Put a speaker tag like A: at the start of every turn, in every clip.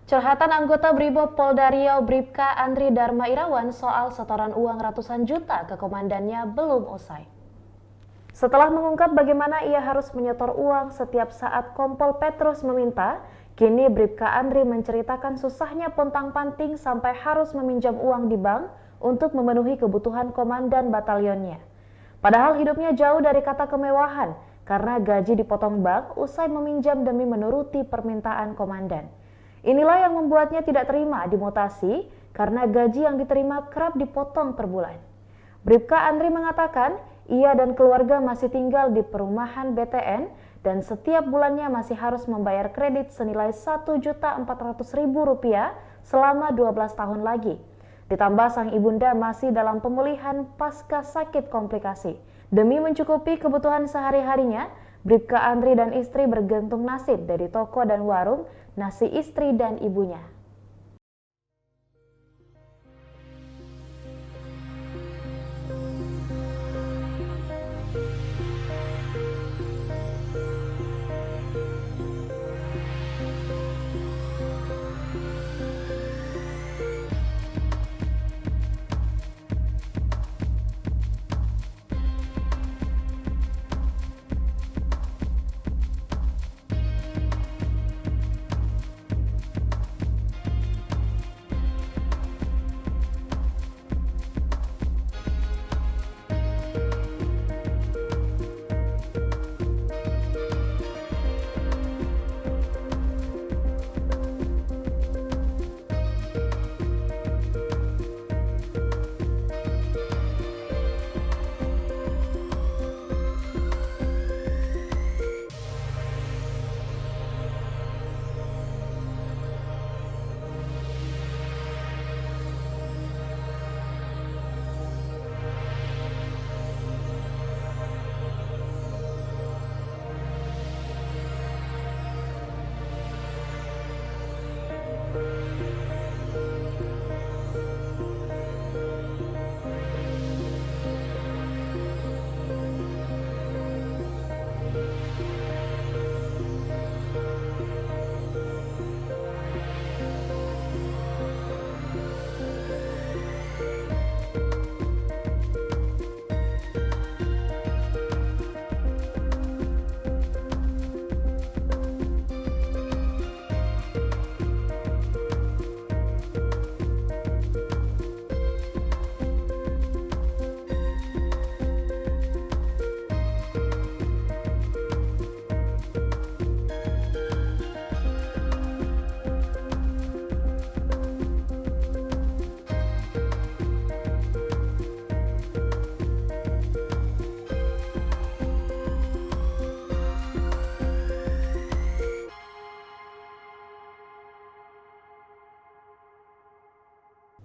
A: Curhatan anggota Brimob Polda Riau Bribka Andri Dharma Irawan soal setoran uang ratusan juta ke komandannya belum usai. Setelah mengungkap bagaimana ia harus menyetor uang setiap saat Kompol Petrus meminta, kini Bribka Andri menceritakan susahnya pontang-panting sampai harus meminjam uang di bank untuk memenuhi kebutuhan komandan batalionnya. Padahal hidupnya jauh dari kata kemewahan karena gaji dipotong bank usai meminjam demi menuruti permintaan komandan. Inilah yang membuatnya tidak terima dimutasi karena gaji yang diterima kerap dipotong per bulan. Bribka Andri mengatakan ia dan keluarga masih tinggal di perumahan BTN dan setiap bulannya masih harus membayar kredit senilai Rp1.400.000 selama 12 tahun lagi. Ditambah sang ibunda masih dalam pemulihan pasca sakit komplikasi. Demi mencukupi kebutuhan sehari-harinya, Bribka Andri dan istri bergantung nasib dari toko dan warung nasi istri dan ibunya.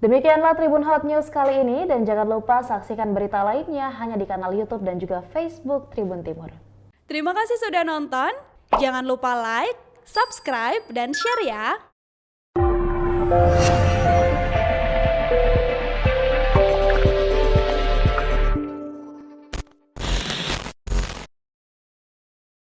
A: Demikianlah Tribun Hot News kali ini dan jangan lupa saksikan berita lainnya hanya di kanal YouTube dan juga Facebook Tribun Timur.
B: Terima kasih sudah nonton. Jangan lupa like, subscribe, dan share ya.